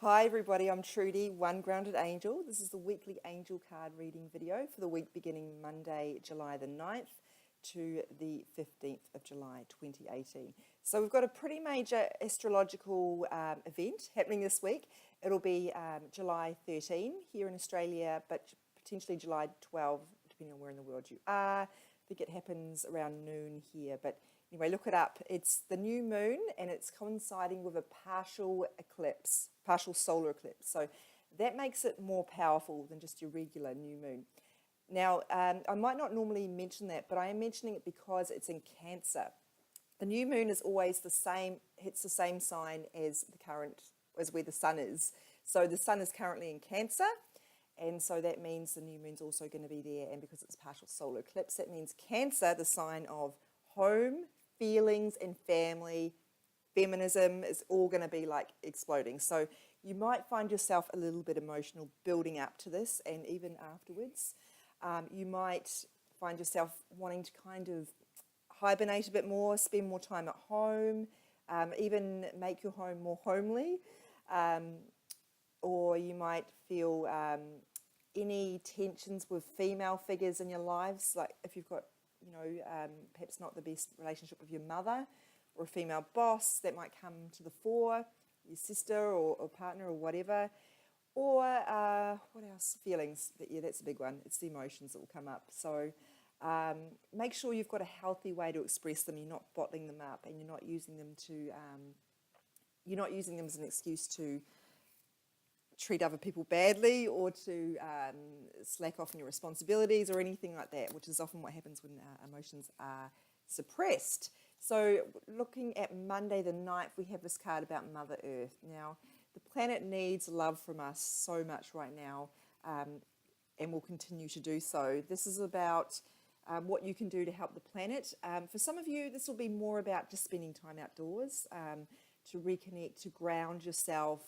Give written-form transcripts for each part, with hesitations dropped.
Hi everybody, I'm Trudy, One Grounded Angel. This is the weekly angel card reading video for the week beginning Monday, July the 9th to the 15th of July 2018. So we've got a pretty major astrological event happening this week. It'll be July 13 here in Australia, but potentially July 12, depending on where in the world you are. I think it happens around noon here, but anyway, look it up. It's the new moon and it's coinciding with a partial eclipse, partial solar eclipse. So that makes it more powerful than just your regular new moon. Now, I might not normally mention that, but I am mentioning it because it's in Cancer. The new moon is always the same, hits the same sign as as where the sun is. So the sun is currently in Cancer. And so that means the new moon's also going to be there. And because it's partial solar eclipse, that means Cancer, the sign of home, feelings and family, feminism, is all going to be like exploding. So you might find yourself a little bit emotional building up to this and even afterwards. You might find yourself wanting to kind of hibernate a bit more, spend more time at home, even make your home more homely. Or you might feel any tensions with female figures in your lives, like if you've got, perhaps not the best relationship with your mother or a female boss, that might come to the fore, your sister or partner or whatever. Or what else? Feelings. Yeah, that's a big one. It's the emotions that will come up. So make sure you've got a healthy way to express them. You're not bottling them up, and you're not using them as an excuse to treat other people badly or to slack off on your responsibilities or anything like that, which is often what happens when emotions are suppressed. So looking at Monday the 9th, we have this card about Mother Earth. Now, the planet needs love from us so much right now, and will continue to do so. This is about what you can do to help the planet. For some of you, this will be more about just spending time outdoors, to reconnect, to ground yourself,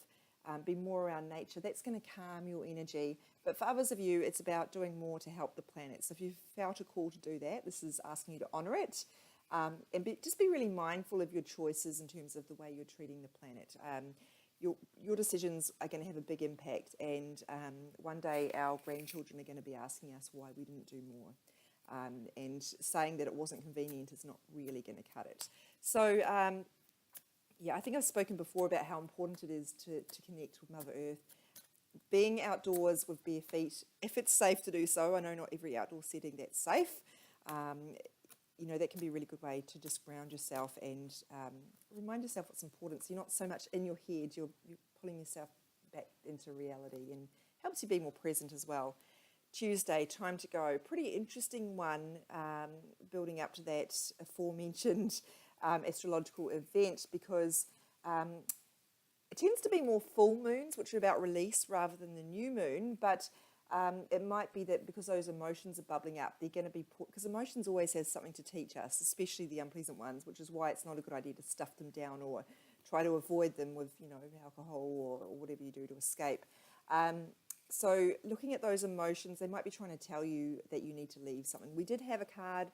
be more around nature. That's going to calm your energy. But for others of you, it's about doing more to help the planet. So if you've felt a call to do that, this is asking you to honour it. And just be really mindful of your choices in terms of the way you're treating the planet. Your decisions are going to have a big impact, and one day our grandchildren are going to be asking us why we didn't do more. And saying that it wasn't convenient is not really going to cut it. So I think I've spoken before about how important it is to connect with Mother Earth. Being outdoors with bare feet, if it's safe to do so. I know not every outdoor setting that's safe. That can be a really good way to just ground yourself and remind yourself what's important. So you're not so much in your head, you're pulling yourself back into reality, and helps you be more present as well. Tuesday, time to go. Pretty interesting one, building up to that aforementioned astrological event, because it tends to be more full moons, which are about release rather than the new moon, but it might be that because those emotions are bubbling up, they're going to be put, because emotions always has something to teach us, especially the unpleasant ones, which is why it's not a good idea to stuff them down or try to avoid them with, alcohol or whatever you do to escape. So looking at those emotions, they might be trying to tell you that you need to leave something. We did have a card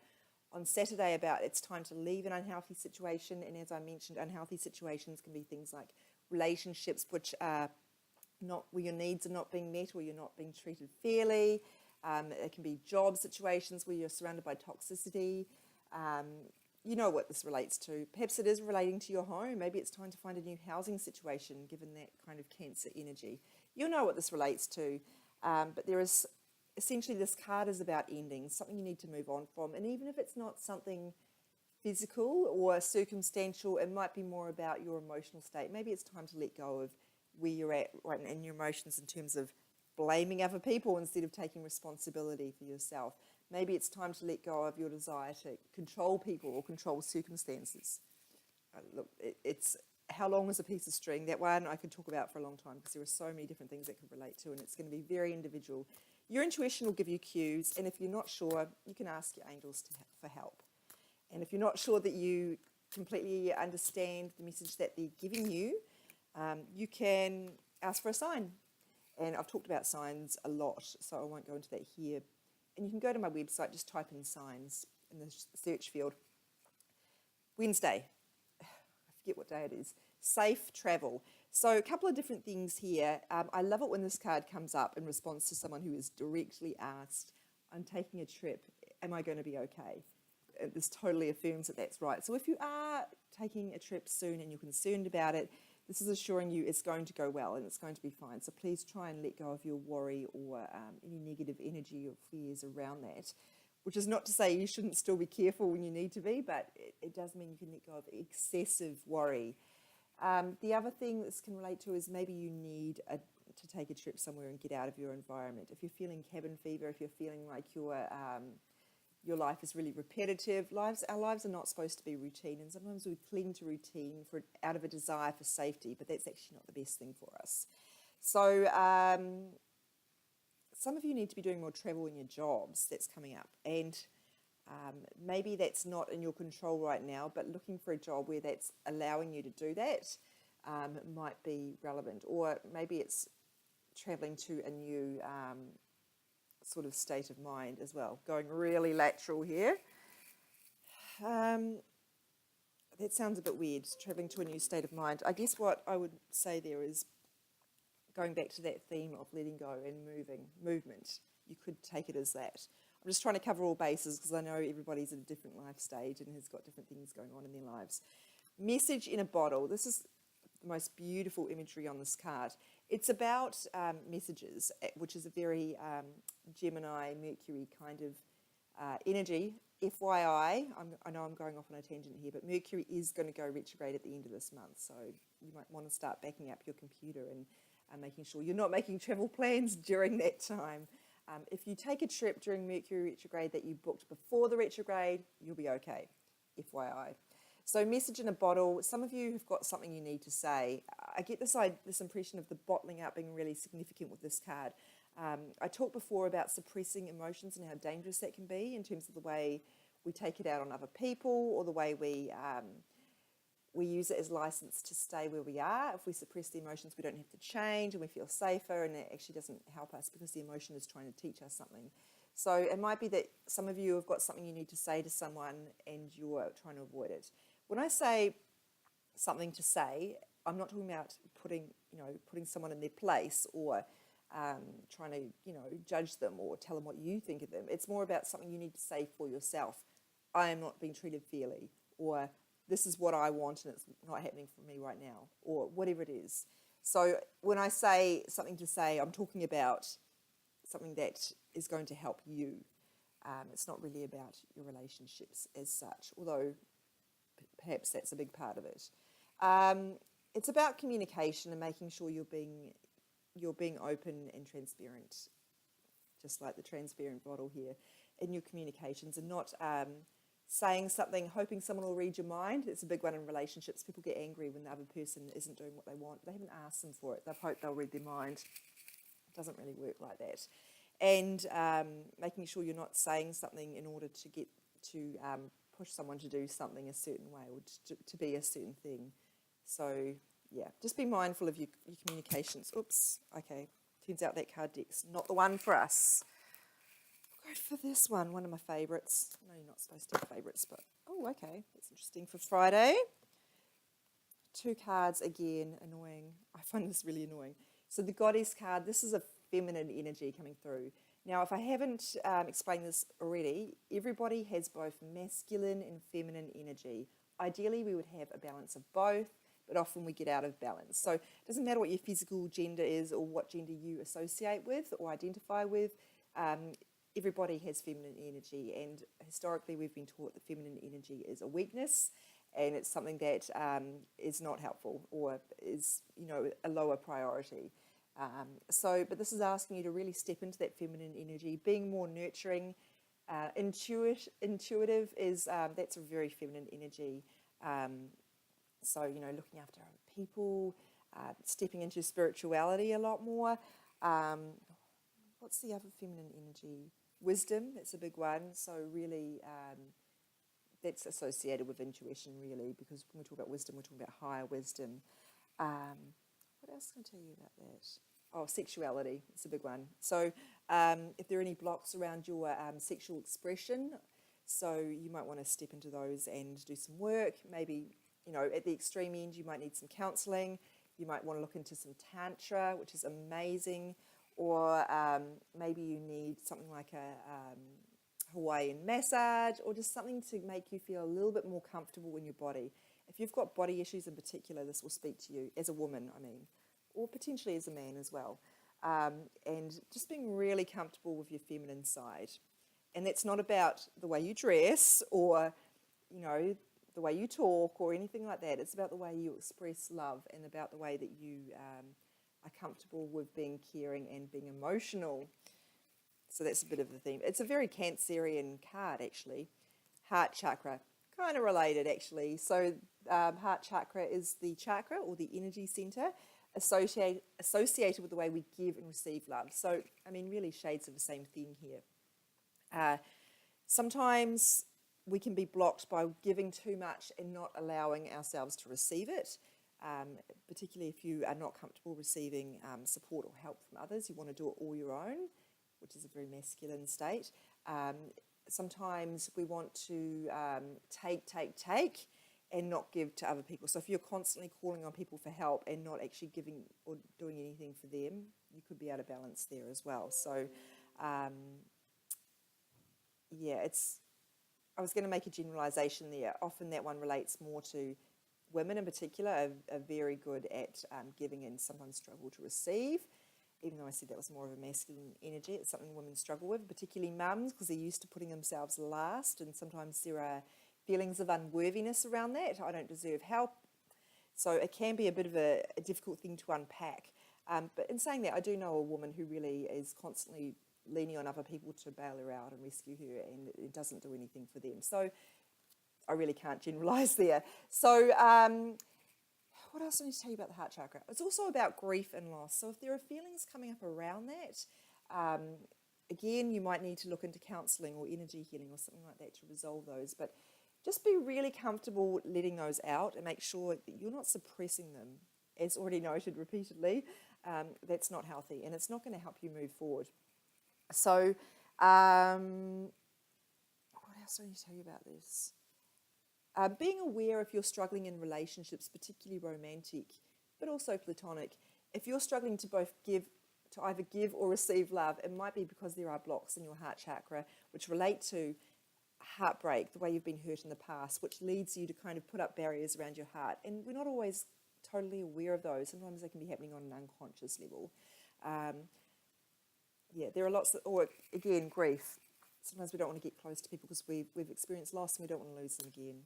on Saturday about it's time to leave an unhealthy situation, and as I mentioned, unhealthy situations can be things like relationships which are not where your needs are not being met or you're not being treated fairly. It can be job situations where you're surrounded by toxicity. You know what this relates to. Perhaps it is relating to your home. Maybe it's time to find a new housing situation given that kind of Cancer energy. You'll know what this relates to. But there is essentially, this card is about endings, something you need to move on from. And even if it's not something physical or circumstantial, it might be more about your emotional state. Maybe it's time to let go of where you're at right now in your emotions in terms of blaming other people instead of taking responsibility for yourself. Maybe it's time to let go of your desire to control people or control circumstances. Look, it's how long is a piece of string? That one I could talk about for a long time because there are so many different things that could relate to, and it's going to be very individual. Your intuition will give you cues, and if you're not sure, you can ask your angels for help. And if you're not sure that you completely understand the message that they're giving you, you can ask for a sign. And I've talked about signs a lot, so I won't go into that here. And you can go to my website, just type in signs in the search field. Wednesday, I forget what day it is, safe travel. So a couple of different things here. I love it when this card comes up in response to someone who is directly asked, I'm taking a trip, am I going to be okay? This totally affirms that that's right. So if you are taking a trip soon and you're concerned about it, this is assuring you it's going to go well and it's going to be fine. So please try and let go of your worry or any negative energy or fears around that, which is not to say you shouldn't still be careful when you need to be, but it does mean you can let go of excessive worry. The other thing this can relate to is maybe you need to take a trip somewhere and get out of your environment. If you're feeling cabin fever, if you're feeling like your life is really repetitive, our lives are not supposed to be routine, and sometimes we cling to routine out of a desire for safety, but that's actually not the best thing for us. So some of you need to be doing more travel in your jobs. That's coming up, and maybe that's not in your control right now, but looking for a job where that's allowing you to do that might be relevant. Or maybe it's traveling to a new sort of state of mind as well. Going really lateral here. That sounds a bit weird, traveling to a new state of mind. I guess what I would say there is going back to that theme of letting go and movement. You could take it as that. I'm just trying to cover all bases because I know everybody's at a different life stage and has got different things going on in their lives. Message in a bottle. This is the most beautiful imagery on this card. It's about messages, which is a very Gemini, Mercury kind of energy. FYI, I know I'm going off on a tangent here, but Mercury is going to go retrograde at the end of this month. So you might want to start backing up your computer and making sure you're not making travel plans during that time. If you take a trip during Mercury retrograde that you booked before the retrograde, you'll be okay, FYI. So message in a bottle. Some of you have got something you need to say. I get this impression of the bottling up being really significant with this card. I talked before about suppressing emotions and how dangerous that can be in terms of the way we take it out on other people or the way we use it as license to stay where we are. If we suppress the emotions, we don't have to change and we feel safer, and it actually doesn't help us because the emotion is trying to teach us something. So it might be that some of you have got something you need to say to someone and you're trying to avoid it. When I say something to say, I'm not talking about putting someone in their place or trying to, judge them or tell them what you think of them. It's more about something you need to say for yourself. I am not being treated fairly, or this is what I want and it's not happening for me right now, or whatever it is. So when I say something to say, I'm talking about something that is going to help you. It's not really about your relationships as such, although perhaps that's a big part of it. It's about communication and making sure you're being open and transparent, just like the transparent bottle here, in your communications, and not saying something hoping someone will read your mind. It's a big one in relationships. People get angry when the other person isn't doing what they want. They haven't asked them for it. They've hoped they'll read their mind. It doesn't really work like that. And making sure you're not saying something in order to push someone to do something a certain way or to be a certain thing. So yeah, just be mindful of your communications. Oops, okay. Turns out that card deck's not the one for us. Go for this one of my favourites. I know you're not supposed to have favourites, but oh, okay, that's interesting for Friday. 2 cards again, annoying. I find this really annoying. So the Goddess card, this is a feminine energy coming through. Now, if I haven't explained this already, everybody has both masculine and feminine energy. Ideally, we would have a balance of both, but often we get out of balance. So it doesn't matter what your physical gender is or what gender you associate with or identify with. Everybody has feminine energy, and historically we've been taught that feminine energy is a weakness, and it's something that is not helpful or is, a lower priority. But this is asking you to really step into that feminine energy, being more nurturing. Intuitive is that's a very feminine energy. So looking after other people, stepping into spirituality a lot more. What's the other feminine energy? Wisdom, that's a big one. So really, that's associated with intuition, really, because when we talk about wisdom, we're talking about higher wisdom. What else can I tell you about that? Oh, sexuality, it's a big one. So if there are any blocks around your sexual expression, so you might want to step into those and do some work. Maybe, at the extreme end, you might need some counselling. You might want to look into some Tantra, which is amazing, or maybe you need something like a Hawaiian massage, or just something to make you feel a little bit more comfortable in your body. If you've got body issues in particular, this will speak to you as a woman, I mean, or potentially as a man as well. And just being really comfortable with your feminine side. And that's not about the way you dress or, the way you talk or anything like that. It's about the way you express love and about the way that you are comfortable with being caring and being emotional. So that's a bit of the theme. It's a very Cancerian card, actually. Heart chakra, kind of related, actually. So heart chakra is the chakra or the energy center associated with the way we give and receive love. So, I mean, really shades of the same theme here. Sometimes we can be blocked by giving too much and not allowing ourselves to receive it, particularly if you are not comfortable receiving support or help from others. You want to do it all your own, which is a very masculine state. Sometimes we want to take, and not give to other people. So if you're constantly calling on people for help and not actually giving or doing anything for them, you could be out of balance there as well. So, I was going to make a generalisation there. Often that one relates more to women in particular are very good at giving and sometimes struggle to receive. Even though I said that was more of a masculine energy, it's something women struggle with, particularly mums, because they're used to putting themselves last, and sometimes there are feelings of unworthiness around that. I don't deserve help. So it can be a bit of a difficult thing to unpack. But in saying that, I do know a woman who really is constantly leaning on other people to bail her out and rescue her, and it doesn't do anything for them. So I really can't generalise there. So what else do I need to tell you about the heart chakra? It's also about grief and loss. So if there are feelings coming up around that, again, you might need to look into counselling or energy healing or something like that to resolve those. But just be really comfortable letting those out and make sure that you're not suppressing them. As already noted repeatedly, that's not healthy and it's not going to help you move forward. So what else do I need to tell you about this? Being aware if you're struggling in relationships, particularly romantic, but also platonic. If you're struggling to either give or receive love, it might be because there are blocks in your heart chakra which relate to heartbreak, the way you've been hurt in the past, which leads you to kind of put up barriers around your heart. And we're not always totally aware of those. Sometimes they can be happening on an unconscious level. There are lots or again, grief. Sometimes we don't want to get close to people because we've experienced loss and we don't want to lose them again.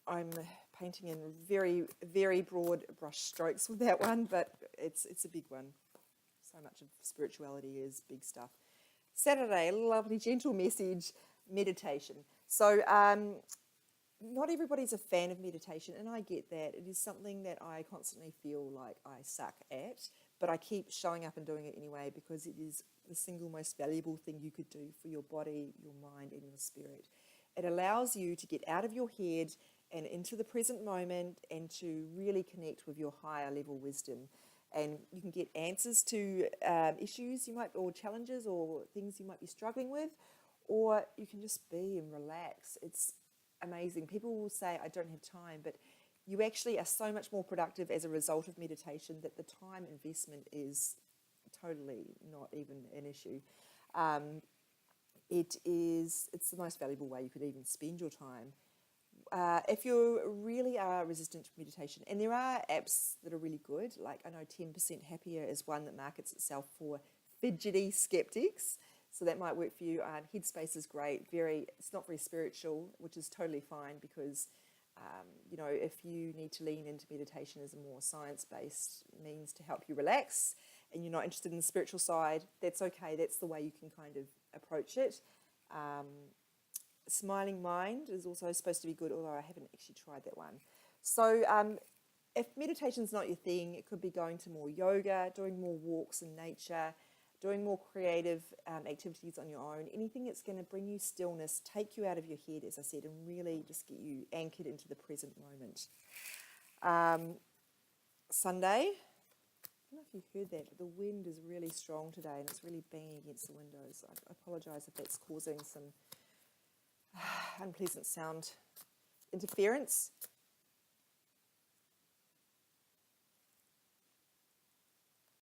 I'm painting in very, very broad brush strokes with that one, but it's a big one. So much of spirituality is big stuff. Saturday, a lovely gentle message, meditation. So not everybody's a fan of meditation, and I get that. It is something that I constantly feel like I suck at, but I keep showing up and doing it anyway because it is the single most valuable thing you could do for your body, your mind, and your spirit. It allows you to get out of your head and into the present moment and to really connect with your higher level wisdom. And you can get answers to issues or challenges or things you might be struggling with, or you can just be and relax. It's amazing. People will say, I don't have time, but you actually are so much more productive as a result of meditation that the time investment is totally not even an issue. It's the most valuable way you could even spend your time. If you really are resistant to meditation, and there are apps that are really good, like I know 10% Happier is one that markets itself for fidgety skeptics, so that might work for you. Headspace is great. It's not very spiritual, which is totally fine because, if you need to lean into meditation as a more science-based means to help you relax, and you're not interested in the spiritual side, that's okay. That's the way you can kind of approach it. Smiling Mind is also supposed to be good, although I haven't actually tried that one. So if meditation's not your thing, it could be going to more yoga, doing more walks in nature, doing more creative activities on your own, anything that's going to bring you stillness, take you out of your head, as I said, and really just get you anchored into the present moment. Sunday, I don't know if you heard that, but the wind is really strong today and it's really banging against the windows. I apologise if that's causing some unpleasant sound interference.